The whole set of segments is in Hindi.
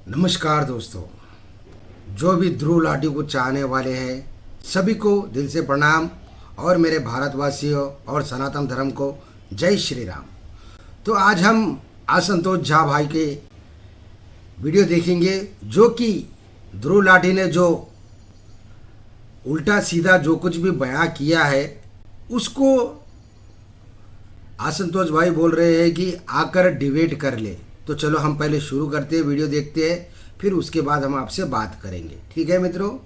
नमस्कार दोस्तों, जो भी ध्रुव लाठी को चाहने वाले हैं सभी को दिल से प्रणाम और मेरे भारतवासियों और सनातन धर्म को जय श्री राम। तो आज हम आशुतोष झा भाई के वीडियो देखेंगे जो कि ध्रुव लाठी ने जो उल्टा सीधा जो कुछ भी बयां किया है उसको आशुतोष भाई बोल रहे हैं कि आकर डिबेट कर ले। तो चलो हम पहले शुरू करते हैं, वीडियो देखते हैं, फिर उसके बाद हम आपसे बात करेंगे। ठीक है मित्रों।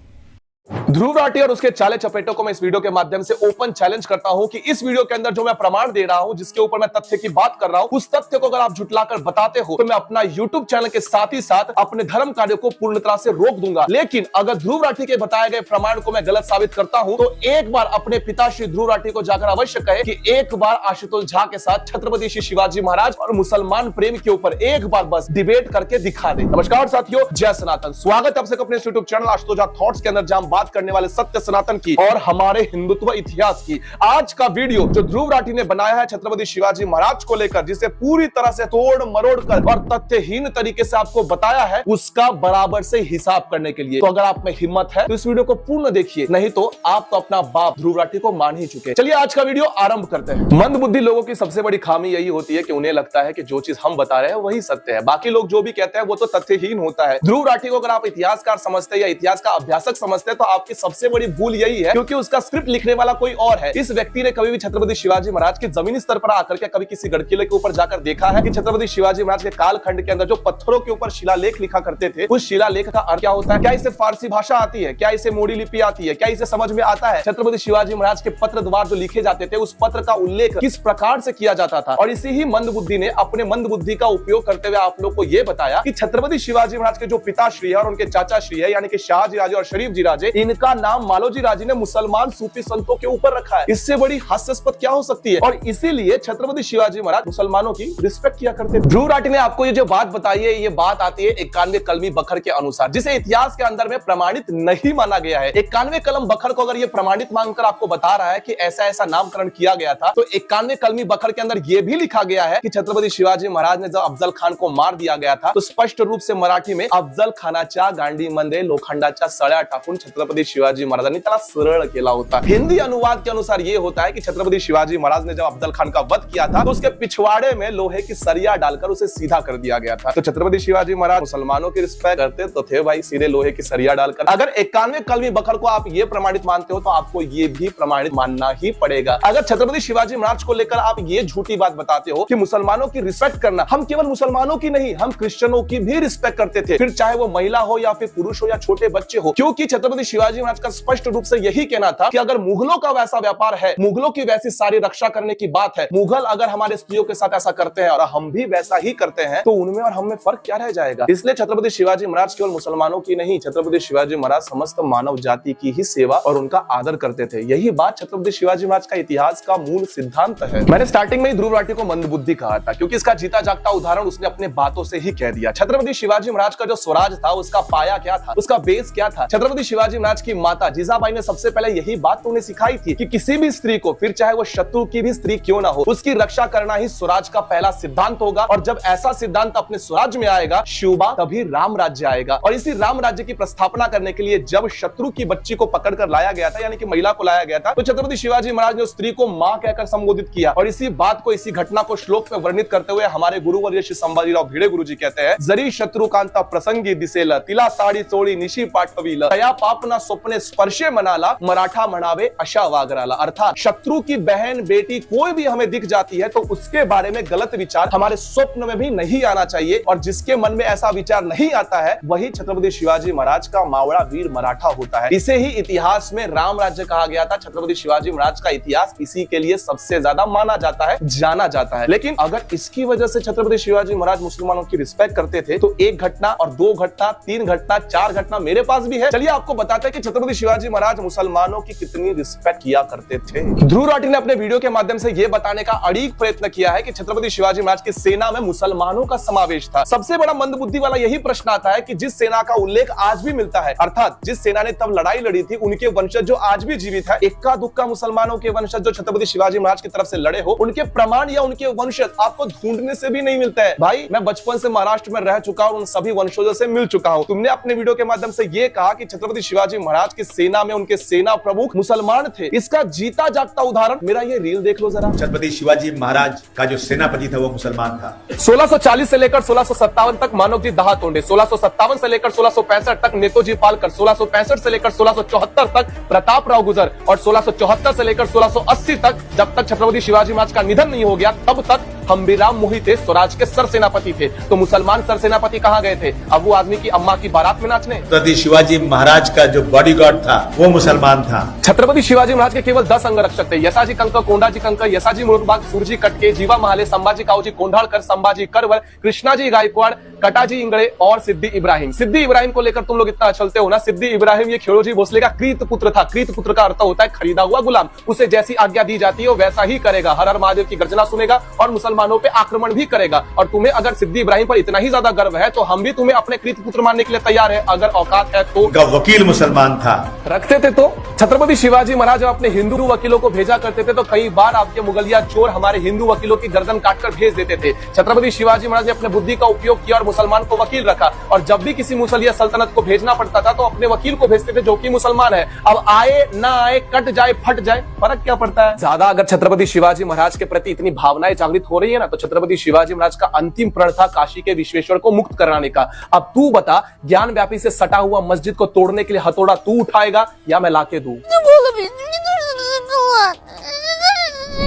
ध्रुव राठी और उसके चाले चपेटों को मैं इस वीडियो के माध्यम से ओपन चैलेंज करता हूं कि इस वीडियो के अंदर जो मैं प्रमाण दे रहा हूं, जिसके ऊपर मैं तथ्य की बात कर रहा हूं, उस तथ्य को अगर आप झुटलाकर बताते हो तो मैं अपना YouTube चैनल के साथ ही साथ अपने धर्म कार्यों को पूर्ण तरह से रोक दूंगा। लेकिन अगर ध्रुव राठी के बताए गए प्रमाण को मैं गलत साबित करता हूं तो एक बार अपने पिता श्री ध्रुव राठी को जाकर अवश्य कहे कि एक बार आशुतोष झा के साथ छत्रपति श्री शिवाजी महाराज और मुसलमान प्रेम के ऊपर एक बार बस डिबेट करके दिखा दे। नमस्कार साथियों, जय सनातन। स्वागत है आप सबका अपने YouTube channel Ashutosh Jha thoughts के अंदर, जहां हम बात करने वाले सत्य सनातन की और हमारे हिंदुत्व इतिहास की। आज का वीडियो जो ध्रुव राठी ने बनाया है छत्रपति शिवाजी महाराज को लेकर, जिसे पूरी तरह से तोड़ मरोड़ कर और तथ्यहीन तरीके से आपको बताया है, उसका बराबर से हिसाब करने के लिए। तो अगर आप में हिम्मत है तो इस वीडियो को पूर्ण देखिए, नहीं तो आप तो अपना बाप ध्रुव राठी को मान ही चुके। चलिए आज का वीडियो आरंभ करते हैं। मंदबुद्धि लोगों की सबसे बड़ी खामी यही होती है कि उन्हें लगता है कि जो चीज हम बता रहे हैं वही सत्य है, बाकी लोग जो भी कहते हैं वो तो तथ्यहीन होता है। ध्रुव राठी को अगर आप इतिहासकार समझते हैं या इतिहास का अभ्यासक समझते हैं तो आपकी सबसे बड़ी भूल यही है क्योंकि उसका स्क्रिप्ट लिखने वाला कोई और है। इस व्यक्ति ने कभी भी छत्रपति शिवाजी महाराज के जमीनी स्तर पर आकर के कभी किसी गढ़किले के ऊपर जाकर देखा है कि छत्रपति शिवाजी महाराज के कालखंड के अंदर जो पत्थरों के ऊपर शिलालेख लिखा करते थे, उस शिलालेख का अर्थ क्या होता है? क्या इसे फारसी भाषा आती है? क्या इसे मोड़ी लिपि आती है? क्या इसे समझ में आता है छत्रपति शिवाजी महाराज के पत्र द्वार जो लिखे जाते थे, उस पत्र का उल्लेख किस प्रकार से किया जाता था? और इसी ही मंदबुद्धि ने अपने मंदबुद्धि का उपयोग करते हुए आप लोग को यह बताया कि छत्रपति शिवाजी महाराज के जो पिताश्री है और उनके चाचा श्री है, यानी कि शाहजी राजे और शरीफ जी राजे, इनका नाम मालोजी राजे ने मुसलमान सूफी संतों के ऊपर रखा है। इससे बड़ी हास्यास्पद क्या हो सकती है? और इसीलिए छत्रपति शिवाजी महाराज मुसलमानों की रिस्पेक्ट किया करते थे। ध्रुव राठी ने आपको ये जो बात बताई है, ये बात आती है 91 कलमी बखर के अनुसार, जिसे इतिहास के अंदर में प्रमाणित नहीं माना गया है। 91 कलम बखर को अगर ये प्रमाणित मांगकर आपको बता रहा है कि ऐसा ऐसा नामकरण किया गया था, तो 91 कलमी बखर के अंदर यह भी लिखा गया है कि छत्रपति शिवाजी महाराज ने जब अफजल खान को मार दिया गया था तो स्पष्ट रूप से मराठी में अफजल खानाच्या गांडी मध्ये लोखंडाच्या सळ्या टाकून छत्रपति शिवाजी महाराजांनी त्याला सरळ केला होता। हिंदी अनुवाद के अनुसार ये होता है कि छत्रपति शिवाजी महाराज ने जब अफजल खान का वध किया था तो उसके पिछवाड़े में लोहे की सरिया डालकर उसे सीधा कर दिया गया था। तो छत्रपति शिवाजी महाराज मुसलमानों की रिस्पेक्ट करते तो थे भाई, सीधे लोहे की सरिया डालकर। अगर 91 कलमी बखर को आप ये प्रमाणित मानते हो तो आपको ये भी प्रमाणित मानना ही पड़ेगा। अगर छत्रपति शिवाजी महाराज को लेकर आप ये झूठी बात बताते हो कि मुसलमानों की रिस्पेक्ट करना, हम केवल मुसलमानों की नहीं, हम क्रिश्चियनों की भी रिस्पेक्ट करते थे, फिर चाहे वो महिला हो या फिर पुरुष हो या छोटे बच्चे हो, क्योंकि छत्रपति शिवाजी महाराज का स्पष्ट रूप से यही कहना था कि अगर मुगलों का वैसा व्यापार है, मुगलों की वैसी सारी रक्षा करने की बात है, मुगल अगर हमारे स्त्रियों के साथ ऐसा करते हैं और हम भी वैसा ही करते हैं, तो उनमें और हम में फर्क क्या रह जाएगा? इसलिए छत्रपति शिवाजी महाराज केवल मुसलमानों की नहीं, छत्रपति शिवाजी महाराज समस्त मानव जाति की ही सेवा और उनका आदर करते थे। यही बात छत्रपति शिवाजी महाराज का इतिहास का मूल सिद्धांत है। मैंने स्टार्टिंग में ही ध्रुव राठी को मंदबुद्धि कहा था क्योंकि इसका जीता जागता उदाहरण उसने अपने बातों से ही कह दिया। छत्रपति शिवाजी महाराज का जो स्वराज था, उसका पाया क्या था, उसका बेस क्या था? छत्रपति शिवाजी महाराज की माता जीजाबाई ने सबसे पहले यही बात तो उन्हें सिखाई थी कि किसी भी स्त्री को, फिर चाहे वो शत्रु की भी स्त्री क्यों ना हो, उसकी रक्षा करना ही स्वराज का पहला सिद्धांत होगा। और जब ऐसा सिद्धांत अपने स्वराज में आएगा शिवबा, तभी राम राज्य आएगा। और इसी राम राज्य की प्रस्थापना करने के लिए जब शत्रु की बच्ची को पकड़कर लाया गया था, यानी कि महिला को लाया गया था, तो छत्रपति शिवाजी महाराज ने उस स्त्री को मां कहकर संबोधित किया। और इसी बात को, इसी घटना को श्लोक में वर्णित करते हुए हमारे गुरुवर्य श्री संभाजीराव भिडे गुरु जी कहते हैं, जरी शत्रुकांता प्रसंगी दिसेला, तिला साडी चोळी निशी पाठविला, तया पापना स्वप्ने स्पर्शे मनाला, मराठा मनावे अशा वागराला। अर्थात शत्रु की बहन, बेटी कोई भी हमें दिख जाती है तो उसके बारे में गलत विचार हमारे स्वप्न में भी नहीं आना चाहिए। और जिसके मन में ऐसा विचार नहीं आता है वही छत्रपति शिवाजी महाराज का मावड़ा वीर मराठा होता है। इसे ही इतिहास में राम राज्य कहा गया था। छत्रपति शिवाजी महाराज का इतिहास इसी के लिए सबसे ज्यादा माना जाता है, जाना जाता है। लेकिन अगर इसकी वजह से छत्रपति शिवाजी महाराज मुसलमानों की रिस्पेक्ट करते थे तो एक घटना और दो घटना, तीन घटना, चार घटना मेरे पास भी है। चलिए आपको बताते हैं कि छत्रपति शिवाजी महाराज मुसलमानों की कितनी रिस्पेक्ट किया करते थे। ध्रुव राठी ने अपने वीडियो के माध्यम से यह बताने का अड़ीग प्रयत्न किया है कि छत्रपति शिवाजी महाराज की सेना में मुसलमानों का समावेश था। सबसे बड़ा मंदबुद्धि वाला यही प्रश्न आता है कि जिस सेना का उल्लेख आज भी मिलता है, अर्थात जिस सेना ने तब लड़ाई लड़ी थी, उनके वंशज जो आज भी जीवित है, इक्का दुक्का मुसलमानों के वंशज जो छत्रपति शिवाजी महाराज की तरफ से लड़े हो, उनके प्रमाण या उनके वंशज आपको ढूंढने से भी नहीं मिलता है। भाई मैं बचपन से महाराष्ट्र में रह चुका हूं, उन सभी वंशजों से मिल चुका हूं। तुमने अपने वीडियो के माध्यम से यह कहा कि छत्रपति शिवाजी महाराज की सेना में उनके सेना प्रमुख मुसलमान थे। इसका जीता जागता उदाहरण मेरा ये रील देख लो जरा। छत्रपति शिवाजी महाराज का जो सेनापति था वो मुसलमान था। 1640 से लेकर 1657 तक मानवजी दहातोंडे, 1657 से लेकर 1665 तक नेतोजी पालकर, 1665 से लेकर 1674 तक प्रताप राव गुजर और 1674 से लेकर 1680 तक, जब तक छत्रपति शिवाजी महाराज का निधन नहीं हो गया तब तक हम्बीराव मोहिते स्वराज के सरसेनापति थे। तो मुसलमान सरसेनापति कहाँ गए थे? अब वो आदमी की अम्मा की बारात में नाचने। छत्रपति शिवाजी महाराज का जो बॉडीगार्ड था वो मुसलमान था। छत्रपति शिवाजी महाराज के केवल 10 अंगरक्षक थे। यसाजी कंक, कोंडाजी कंक, यसाजी मुरुडबाग, सूरजी कटके, जीवा महाले, संभाजी काऊजी कोंढाळकर, संभाजी करवर, कृष्णाजी गायकवाड़, कटाजी इंगड़े और सिद्दी इब्राहिम। सिद्दी इब्राहिम को लेकर तुम लोग इतना चलते हो ना। सिद्दी इब्राहिम ये खेड़ोजी भोसले का कृत पुत्र था। कृत पुत्र का अर्थ होता है खरीदा हुआ गुलाम। उसे जैसी आज्ञा दी जाती है वो वैसा ही करेगा। हर हर महादेव की गर्जना सुनेगा और मुसलमानों पे आक्रमण भी करेगा। और तुम्हें अगर सिद्दी इब्राहिम पर इतना ही ज्यादा गर्व है तो हम भी तुम्हें अपने कृत पुत्र मानने के लिए तैयार है, अगर औकात है तो। वकील मुसलमान था। रखते थे तो छत्रपति शिवाजी महाराज जब अपने हिंदू वकीलों को भेजा करते थे तो कई बार आपके मुगलिया चोर हमारे हिंदू वकीलों की गर्दन काटकर भेज देते थे। छत्रपति शिवाजी महाराज ने अपने बुद्धि का उपयोग किया और मुसलमान को वकील रखा। और जब भी किसी मुसलिया सल्तनत को भेजना पड़ता था तो अपने वकील को भेजते थे जो कि मुसलमान है। अब आए ना आए, कट जाए फट जाए, फर्क क्या पड़ता है? ज्यादा अगर छत्रपति शिवाजी महाराज के प्रति इतनी भावनाएं जागृत हो रही है ना तो छत्रपति शिवाजी महाराज का अंतिम प्रण था काशी के विश्वेश्वर को मुक्त कराने का। अब तू बता, ज्ञान व्यापी से सटा हुआ मस्जिद को तोड़ने के लिए हथौड़ा तू उठाएगा या मैं लाके दूं?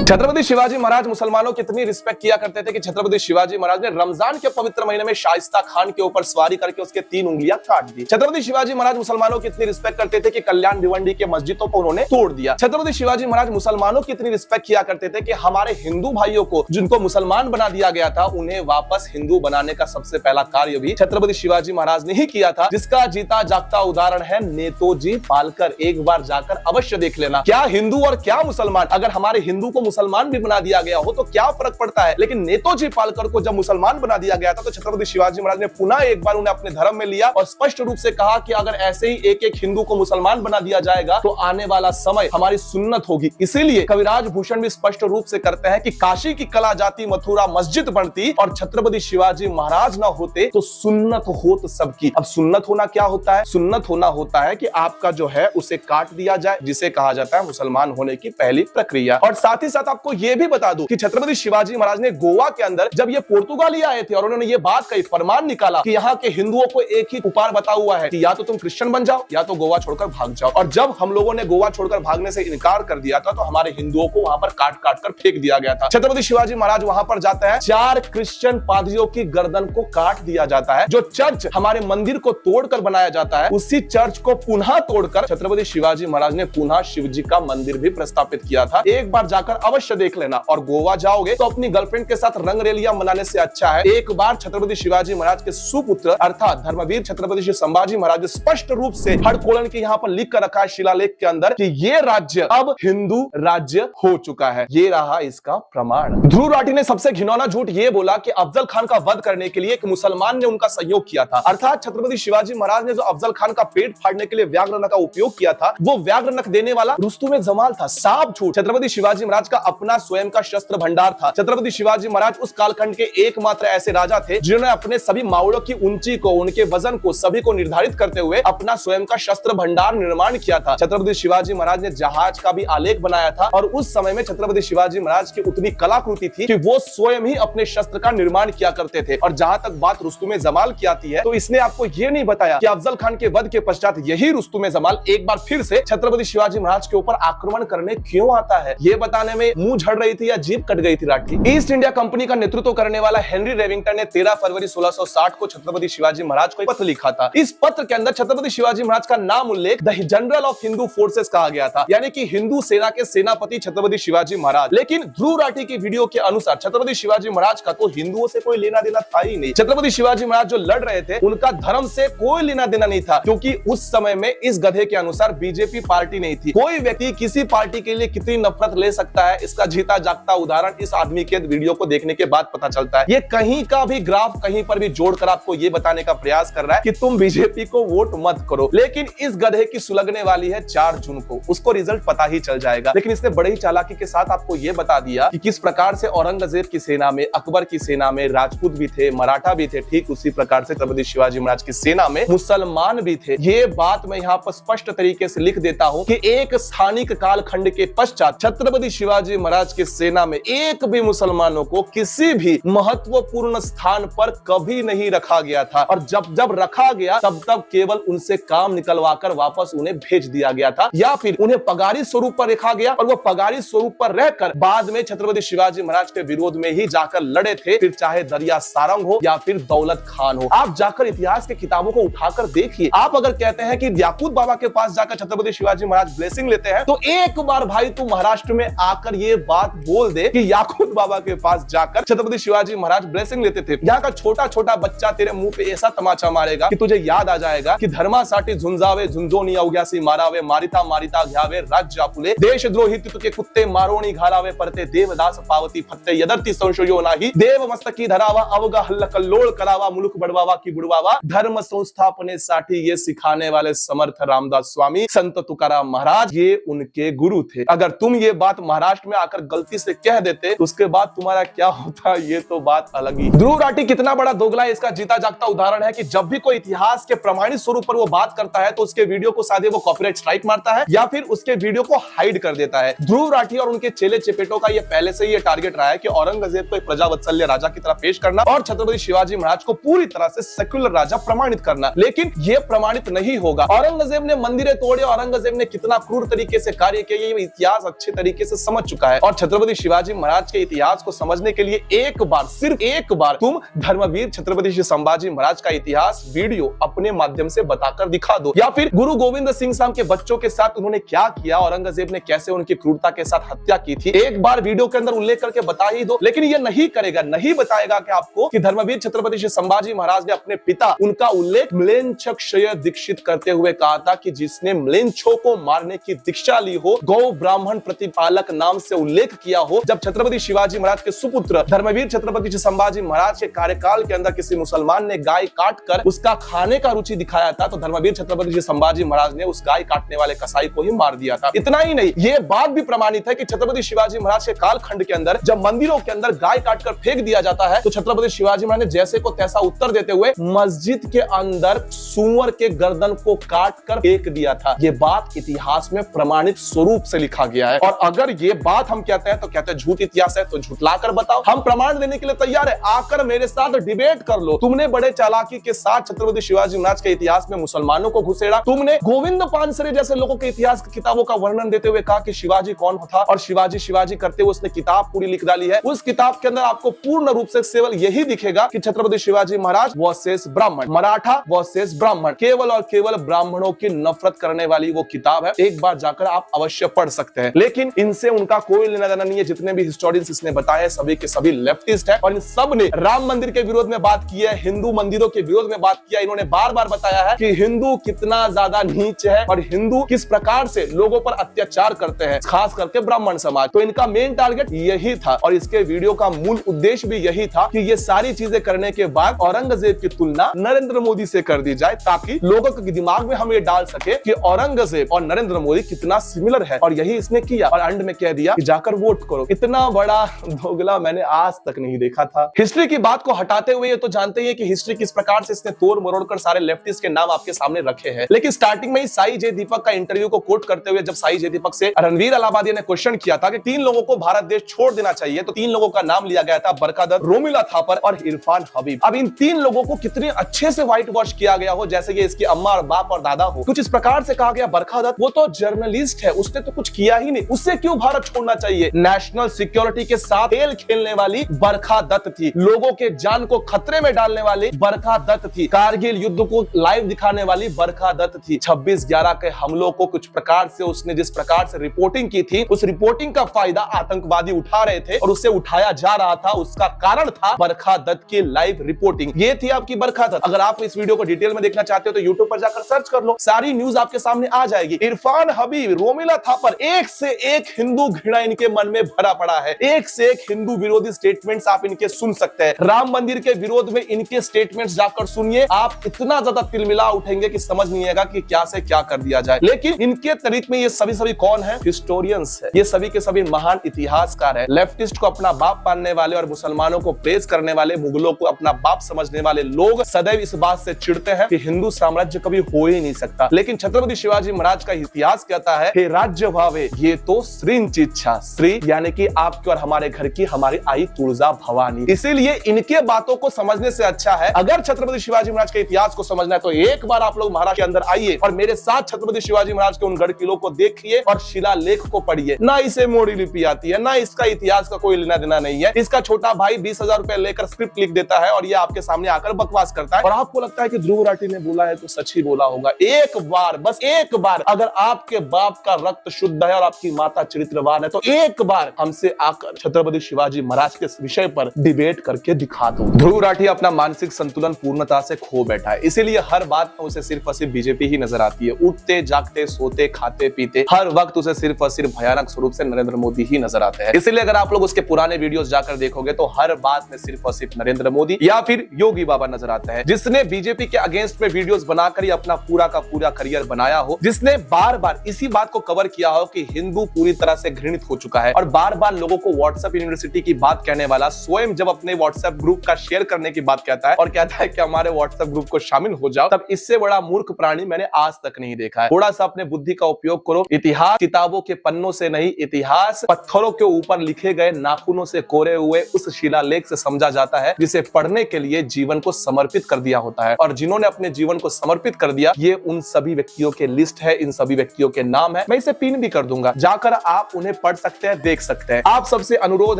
छत्रपति शिवाजी महाराज मुसलमानों की इतनी रिस्पेक्ट किया करते थे कि छत्रपति शिवाजी महाराज ने रमजान के पवित्र महीने में शाइस्ता खान के ऊपर सवारी करके उसके 3 उंगलियां काट दी। छत्रपति शिवाजी महाराज मुसलमानों की इतनी रिस्पेक्ट करते थे कि कल्याण भिवंडी के मस्जिदों को उन्होंने तोड़ दिया। छत्रपति शिवाजी महाराज मुसलमानों की इतनी रिस्पेक्ट किया करते थे कि हमारे हिंदू भाइयों को जिनको मुसलमान बना दिया गया था उन्हें वापस हिंदू बनाने का सबसे पहला कार्य भी छत्रपति शिवाजी महाराज ने ही किया था, जिसका जीता जागता उदाहरण है नेतोजी पालकर। एक बार जाकर अवश्य देख लेना। क्या हिंदू और क्या मुसलमान, अगर हमारे हिंदू को मुसलमान भी बना दिया गया हो तो क्या फर्क पड़ता है? लेकिन नेतोजी पालकर को जब मुसलमान बना दिया गया था तो छत्रपति शिवाजी महाराज ने पुनः एक बार उन्हें अपने धर्म में लिया और स्पष्ट रूप से कहा कि अगर ऐसे ही एक एक हिंदू को मुसलमान बना दिया जाएगा तो आने वाला समय हमारी सुन्नत होगी। इसीलिए कविराज भूषण भी स्पष्ट रूप से करते हैं कि काशी की कला जाती, मथुरा मस्जिद बनती और छत्रपति शिवाजी महाराज ना होते तो सुन्नत होत सबकी। अब सुन्नत होना क्या होता है? सुन्नत होना होता है कि आपका जो है उसे काट दिया जाए, जिसे कहा जाता है मुसलमान होने की पहली प्रक्रिया। और साथ ही साथ आपको यह भी बता दूं कि छत्रपति शिवाजी महाराज ने गोवा के अंदर जब ये पुर्तगाली आए थे और उन्होंने ये बात कही, फरमान निकाला कि यहाँ के हिंदुओं को एक ही उपाय बता हुआ है कि या तो तुम क्रिश्चियन बन जाओ या तो गोवा छोड़कर भाग जाओ। और जब हम लोगों ने गोवा छोड़कर भागने से इनकार कर दिया था तो हमारे हिंदुओं को वहां पर काट काट कर फेंक दिया गया था। छत्रपति शिवाजी महाराज वहां पर जाते हैं, 4 क्रिश्चियन पादरियों की गर्दन को काट दिया जाता है। जो चर्च हमारे मंदिर को तोड़कर बनाया जाता है उसी चर्च को पुनः तोड़कर छत्रपति शिवाजी महाराज ने पुनः शिव जी का मंदिर भी प्रस्तापित किया था। एक बार जाकर अवश्य देख लेना। और गोवा जाओगे तो अपनी गर्लफ्रेंड के साथ रंग रेलियां मनाने से अच्छा है एक बार छत्रपति शिवाजी महाराज के सुपुत्र अर्थात धर्मवीर छत्रपति श्री संभाजी महाराज ने स्पष्ट रूप से हड़कोलन के यहाँ पर लिख कर रखा है शिलालेख के अंदर कि ये राज्य अब हिंदू राज्य हो चुका है। ये रहा इसका प्रमाण। ध्रुव राठी ने सबसे घिनौना झूठ ये बोला कि अफजल खान का वध करने के लिए एक मुसलमान ने उनका सहयोग किया था। अर्थात छत्रपति शिवाजी महाराज ने जो अफजल खान का पेट फाड़ने के लिए व्याघ्र नख का उपयोग किया था वो व्याघ्र नख देने वाला रुस्तुम जमाल था। साफ झूठ। छत्रपति शिवाजी महाराज का अपना स्वयं का शस्त्र भंडार था। छत्रपति शिवाजी महाराज उस कालखंड के एकमात्र ऐसे राजा थे जिन्होंने अपने सभी मावड़ों की ऊंची को, उनके वजन को, सभी को निर्धारित करते हुए अपना स्वयं का शस्त्र भंडार निर्माण किया था। छत्रपति शिवाजी महाराज ने जहाज का भी आलेख बनाया था और उस समय में छत्रपति शिवाजी महाराज की उतनी कलाकृति थी कि वो स्वयं ही अपने शस्त्र का निर्माण किया करते थे। और जहां तक बात रुस्तुम जमाल की आती है तो इसने आपको ये नहीं बताया कि अफजल खान के वध के पश्चात यही रुस्तुम जमाल एक बार फिर से छत्रपति शिवाजी महाराज के ऊपर आक्रमण करने क्यों आता है। ये बताने में में मुंह झड़ रही थी या जीभ कट गई थी राठी। ईस्ट इंडिया कंपनी का नेतृत्व करने वाला हेनरी रेविंगटन ने 13 फरवरी 1660 को छत्रपति शिवाजी महाराज को एक पत्र लिखा था। इस पत्र के अंदर छत्रपति शिवाजी महाराज का नाम उल्लेख the general of Hindu forces कहा गया था, यानी कि हिंदू सेना के सेनापति छत्रपति शिवाजी महाराज। लेकिन ध्रुव राठी की वीडियो के अनुसार छत्रपति शिवाजी महाराज का तो हिंदुओं से कोई लेना देना था ही नहीं। छत्रपति शिवाजी महाराज जो लड़ रहे थे उनका धर्म से कोई लेना देना नहीं था, क्योंकि उस समय में इस गधे के अनुसार बीजेपी पार्टी नहीं थी। कोई व्यक्ति किसी पार्टी के लिए कितनी नफरत ले सकता है, इसका जीता जागता उदाहरण इस आदमी के वीडियो को देखने के बाद पता चलता है। ये कहीं का भी ग्राफ कहीं पर भी जोड़कर आपको ये बताने का प्रयास कर रहा है कि तुम बीजेपी को वोट मत करो, लेकिन इस गधे की सुलगने वाली है 4 जून को, उसको रिजल्ट पता ही चल जाएगा। लेकिन इसने बड़े ही चालाकी के साथ आपको यह बता दिया कि किस प्रकार से औरंगजेब की सेना में, अकबर की सेना में राजपूत भी थे, मराठा भी थे, ठीक उसी प्रकार से छत्रपति शिवाजी महाराज की सेना में मुसलमान भी थे। ये बात मैं यहाँ पर स्पष्ट तरीके से लिख देता हूँ कि एक स्थानिक कालखंड के पश्चात छत्रपति शिवाजी महाराज की सेना में एक भी मुसलमानों को किसी भी महत्वपूर्ण स्थान पर कभी नहीं रखा गया था, और जब जब रखा गया तब तब केवल उनसे काम निकलवाकर वापस उन्हें भेज दिया गया था, या फिर उन्हें पगारी स्वरूप पर रखा गया और वो पगारी स्वरूप पर रहकर बाद में छत्रपति शिवाजी महाराज के विरोध में ही जाकर लड़े थे, फिर चाहे दरिया सारंग हो या फिर दौलत खान हो। आप जाकर इतिहास की किताबों को उठाकर देखिए। आप अगर कहते हैं कि याकूत बाबा के पास जाकर छत्रपति शिवाजी महाराज ब्लेसिंग लेते हैं, तो एक बार भाई तू महाराष्ट्र में आकर ये बात बोल दे कि याकूत बाबा के पास जाकर छत्रपति शिवाजी महाराज ब्लेसिंग लेते थे। यहाँ का छोटा छोटा बच्चा तेरे मुंह पे ऐसा तमाचा मारेगा कि तुझे याद आ जाएगा कि धर्मासाठी झुंजावे झुंजोनी अवघ्यासी मारावे, मारिता मारिता घ्यावे राज्य आपुले, देशद्रोही तुके कुत्ते मारोणी घालावे, परते देवदास पावती फत्ते यदर्ती संशयो नाही, देव मस्तकी धरावा अवगा हल्ला कल्लोळ करावा, मुलुक बडवावा की बुडवावा, धर्म संस्थापनेसाठी ये सिखाने वाले समर्थ रामदास स्वामी संत तुकाराम महाराज, ये उनके गुरु थे। अगर तुम ये बात महाराष्ट्र में आकर गलती से कह देते तो उसके बाद तुम्हारा क्या होता, ये तो बात अलग ही। ध्रुव राठी कितना बड़ा दोगला है, इसका जीता जागता उदाहरण है कि जब भी कोई इतिहास के प्रमाणित स्वरूप पर वो बात करता है तो उसके वीडियो को साधे वो कॉपीराइट स्ट्राइक मारता है या फिर उसके वीडियो को हाइड कर देता है। ध्रुव राठी और उनके चेले चपेटों का ये पहले से ही टारगेट रहा है कि औरंगजेब को एक प्रजावत्सल्य राजा की तरह पेश करना और छत्रपति शिवाजी महाराज को पूरी तरह से सेक्युलर राजा प्रमाणित करना, लेकिन ये प्रमाणित नहीं होगा। औरंगजेब ने मंदिरें तोड़े, औरंगजेब ने कितना क्रूर तरीके से कार्य किया, ये इतिहास अच्छे तरीके से समझ चुका है। और छत्रपति शिवाजी महाराज के इतिहास को समझने के लिए एक बार, सिर्फ एक बार तुम धर्मवीर छत्रपति श्री संभाजी महाराज का इतिहास वीडियो अपने माध्यम से बताकर दिखा दो, या फिर गुरु गोविंद सिंह साहब के बच्चों के साथ उन्होंने क्या किया, औरंगजेब ने कैसे उनकी क्रूरता के साथ हत्या की थी, एक बार वीडियो के अंदर उल्लेख करके बता ही दो। लेकिन ये नहीं करेगा, नहीं बताएगा कि आपको कि धर्मवीर छत्रपति श्री संभाजी महाराज ने अपने पिता उनका उल्लेख म्लेच्छक्षय दीक्षित करते हुए कहा था कि जिसने म्लेच्छों को मारने की दीक्षा ली हो, गौ ब्राह्मण प्रतिपालक नाम से उल्लेख किया हो। जब छत्रपति शिवाजी महाराज के सुपुत्र धर्मवीर छत्रपति श्री संभाजी महाराज के कार्यकाल के अंदर किसी मुसलमान ने गाय काटकर उसका खाने का रुचि दिखाया था, तो धर्मवीर छत्रपति श्री संभाजी महाराज ने उस गाय काटने वाले कसाई को ही मार दिया था। इतना ही नहीं, ये बात भी प्रमाणित है कि छत्रपति शिवाजी महाराज के कालखंड के अंदर जब मंदिरों के अंदर गाय काटकर फेंक दिया जाता है तो छत्रपति शिवाजी महाराज ने जैसे को तैसा उत्तर देते हुए मस्जिद के अंदर सूअर के गर्दन को काट कर फेंक दिया था। ये बात इतिहास में प्रमाणित स्वरूप से लिखा गया है। और अगर ये बात हम कहते हैं तो कहते हैं झूठ इतिहास है, तो झुठला कर बताओ, हम प्रमाण देने के लिए तैयार है, आकर मेरे साथ डिबेट कर लो। तुमने बड़े चालाकी के साथ छत्रपति शिवाजी महाराज के इतिहास में मुसलमानों को घुसेड़ा, तुमने गोविंद पानसरे जैसे लोगों के इतिहास की किताबों का वर्णन देते हुए कहा कि शिवाजी कौन था और शिवाजी शिवाजी करते हुए उसने किताब पूरी लिख डाली है। उस किताब के अंदर आपको पूर्ण रूप से केवल यही दिखेगा कि छत्रपति शिवाजी महाराज वर्सेस ब्राह्मण, मराठा वर्सेस ब्राह्मण, केवल और केवल ब्राह्मणों की नफरत करने वाली वो किताब है। एक बार जाकर आप अवश्य पढ़ सकते हैं, लेकिन इनसे उनका कोई लेना देना नहीं है। जितने भी हिस्टोरियंस इसने बताए सभी के सभी लेफ्टिस्ट है और इन सब ने राम मंदिर के विरोध में बात की है, हिंदू मंदिरों के विरोध में बात किया। इन्होंने बार बार बताया है कि हिंदू कितना ज्यादा नीच है और हिंदू किस प्रकार से लोगों पर अत्याचार करते हैं, खास करके ब्राह्मण समाज। तो इनका मेन टारगेट यही था और इसके वीडियो का मूल उद्देश्य भी यही था कि ये सारी चीजें करने के बाद औरंगजेब की तुलना नरेंद्र मोदी से कर दी जाए, ताकि लोगों के दिमाग में हम ये डाल सके कि औरंगजेब और नरेंद्र मोदी कितना सिमिलर है। और यही इसने किया और अंत में कह दिया कि जाकर वोट करो। इतना बड़ा दोगला मैंने आज तक नहीं देखा था। हिस्ट्री की बात को हटाते हुए ये तो जानते ही है कि हिस्ट्री किस प्रकार से इसने तोड़ मरोड़ कर सारे लेफ्टिस्ट के नाम आपके सामने रखे हैं। लेकिन स्टार्टिंग में ही साई जय दीपक का इंटरव्यू को कोट करते हुए जब साई जय दीपक से रणवीर अलाहाबादी ने क्वेश्चन किया था कि 3 लोगों को भारत देश छोड़ देना चाहिए, तो 3 लोगों का नाम लिया गया था, बरकादर, रोमिला थापर और इरफान हबीब। अब इन 3 लोगों को कितने अच्छे से व्हाइट वॉश किया गया हो, जैसे कि इसकी अम्मा और बाप और दादा हो। कुछ इस प्रकार से कहा गया बरकादर वो तो जर्नलिस्ट है, उसने तो कुछ किया ही नहीं, उससे क्यों भारत छोड़ना चाहिए। नेशनल सिक्योरिटी के साथ खेल खेलने वाली बरखा दत्त थी, लोगों के जान को खतरे में डालने वाली बरखा दत्त थी, कारगिल युद्ध को लाइव दिखाने वाली बरखा दत्त थी। 26/11 के हमलों को कुछ प्रकार से उसने जिस प्रकार से रिपोर्टिंग की थी, उस रिपोर्टिंग का फायदा आतंकवादी उठा रहे थे और उसे उठाया जा रहा था। उसका कारण था बरखा दत्त की लाइव रिपोर्टिंग। ये थी आपकी बरखा दत्त। अगर आप इस वीडियो को डिटेल में देखना चाहते हो तो यूट्यूब पर जाकर सर्च कर लो, सारी न्यूज आपके सामने आ जाएगी। इरफान हबीब, रोमिला थापर, एक से एक हिंदू घृणा इनके मन में भरा पड़ा है। एक से एक हिंदू विरोधी स्टेटमेंट्स आप इनके सुन सकते हैं। राम मंदिर के विरोध में इनके स्टेटमेंट्स जाकर सुनिए, आप इतना ज्यादा तिलमिला उठेंगे कि समझ नहीं आएगा कि क्या से क्या कर दिया जाए। लेकिन इनके चरित्र में ये सभी कौन है? हिस्टोरियंस है। ये सभी के सभी महान इतिहासकार है। लेफ्टिस्ट को अपना बाप मानने वाले और मुसलमानों को प्रेज करने वाले, मुगलों को अपना बाप समझने वाले लोग सदैव इस बात से चिढ़ते हैं कि हिंदू साम्राज्य कभी हो ही नहीं सकता। लेकिन छत्रपति शिवाजी महाराज का इतिहास कहता है, हे राज्य भावे ये तो श्रींच इच्छा, श्री यानी कि आपके और हमारे घर की हमारी आई तुलजा भवानी। इसीलिए इनके बातों को समझने से अच्छा है, अगर छत्रपति शिवाजी महाराज के इतिहास को समझना है तो एक बार आप लोग महाराष्ट्र के अंदर आइए और मेरे साथ छत्रपति शिवाजी महाराज के उन गढ़ किलों को देखिए और शिलालेख को पढ़िए। ना इसे मोड़ी लिपि आती है, ना इसका इतिहास का कोई लेना देना नहीं है। इसका छोटा भाई 20,000 रुपए लेकर स्क्रिप्ट लिख देता है और ये आपके सामने आकर बकवास करता है और आपको लगता है कि ध्रुव राठी ने बोला है तो सच ही बोला होगा। एक बार, बस एक बार, अगर आपके बाप का रक्त शुद्ध है और आपकी माता चरित्रवान है तो एक बार हमसे आकर छत्रपति शिवाजी महाराज के विषय पर डिबेट करके दिखा दो। ध्रुव राठी अपना मानसिक संतुलन पूर्णता से खो बैठा है, इसीलिए हर बात में उसे सिर्फ और सिर्फ बीजेपी ही नजर आती है। उठते जागते सोते खाते पीते हर वक्त उसे सिर्फ और सिर्फ भयानक स्वरूप से नरेंद्र मोदी ही नजर आते हैं। इसलिए अगर आप लोग उसके पुराने वीडियोस जाकर देखोगे तो हर बात में सिर्फ और सिर्फ नरेंद्र मोदी या फिर योगी बाबा नजर आता है, जिसने बीजेपी के अगेंस्ट में वीडियोस बनाकर ही अपना पूरा का पूरा करियर बनाया हो, जिसने बार बार इसी बात को कवर किया हो कि हिंदू पूरी तरह से घृणित हो चुका है और बार बार लोगों को व्हाट्सएप यूनिवर्सिटी की बात कहने वाला स्वयं जब अपने व्हाट्सएप ग्रुप का शेयर करने की बात कहता है और कहता है कि हमारे व्हाट्सएप ग्रुप को शामिल हो जाओ, तब इससे बड़ा मूर्ख प्राणी मैंने आज तक नहीं देखा है। थोड़ा सा अपने बुद्धि का उपयोग करो। इतिहास किताबों के पन्नों से नहीं, इतिहास पत्थरों के ऊपर लिखे गए नाखूनों से कोरे हुए उस शिलालेख से समझा जाता है जिसे पढ़ने के लिए जीवन को समर्पित कर दिया होता है। और जिन्होंने अपने जीवन को समर्पित कर दिया, ये उन सभी व्यक्तियों के लिस्ट है, इन सभी व्यक्तियों के नाम है। मैं इसे पिन भी कर दूंगा, जाकर आप उन्हें पढ़ सकते हैं, देख सकते हैं। आप सबसे अनुरोध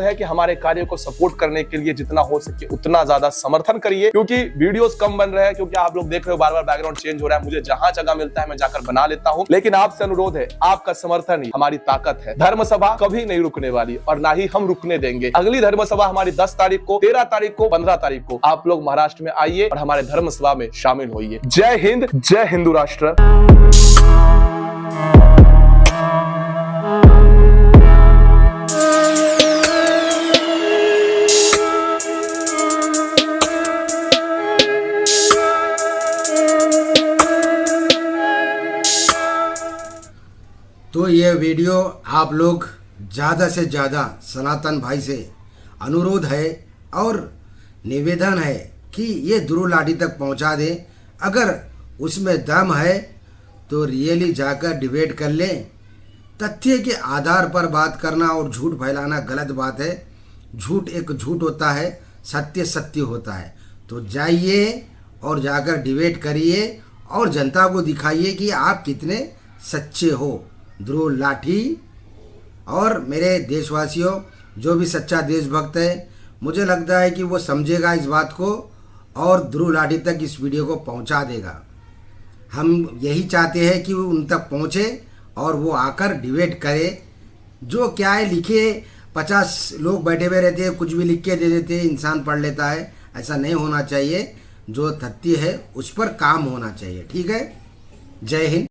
है कि हमारे कार्य को सपोर्ट करने के लिए जितना हो सके उतना ज्यादा समर्थन करिए, क्योंकि वीडियोस कम बन रहे हैं, क्योंकि आप लोग देख रहे हो बार बार बैकग्राउंड चेंज हो रहा है। मुझे जहां जगह मिलता है मैं जाकर बना लेता हूं, लेकिन आपसे अनुरोध है, आपका समर्थन ही हमारी ताकत है। धर्म सभा कभी नहीं रुकने वाली और ना ही हम रुकने देंगे। अगली धर्म सभा हमारी 10 तारीख को, 13 तारीख को, 15 तारीख को आप लोग महाराष्ट्र में आइए और हमारे धर्म सभा में शामिल होइए। जय हिंद, जय हिंदू राष्ट्र। तो ये वीडियो आप लोग ज़्यादा से ज़्यादा सनातन भाई से अनुरोध है और निवेदन है कि ये ध्रुव लाठी तक पहुंचा दें। अगर उसमें दम है तो रियली जाकर डिबेट कर लें। तथ्य के आधार पर बात करना और झूठ फैलाना गलत बात है। झूठ एक झूठ होता है, सत्य सत्य होता है। तो जाइए और जाकर डिबेट करिए और जनता को दिखाइए कि आप कितने सच्चे हो। ध्रुव लाठी और मेरे देशवासियों, जो भी सच्चा देशभक्त है, मुझे लगता है कि वो समझेगा इस बात को और ध्रुव लाठी तक इस वीडियो को पहुंचा देगा। हम यही चाहते हैं कि वो उन तक पहुंचे और वो आकर डिबेट करे। जो क्या है लिखे, 50 लोग बैठे हुए रहते हैं, कुछ भी लिख के दे देते हैं, इंसान पढ़ लेता है। ऐसा नहीं होना चाहिए। जो तथ्य है उस पर काम होना चाहिए। ठीक है, जय हिंद।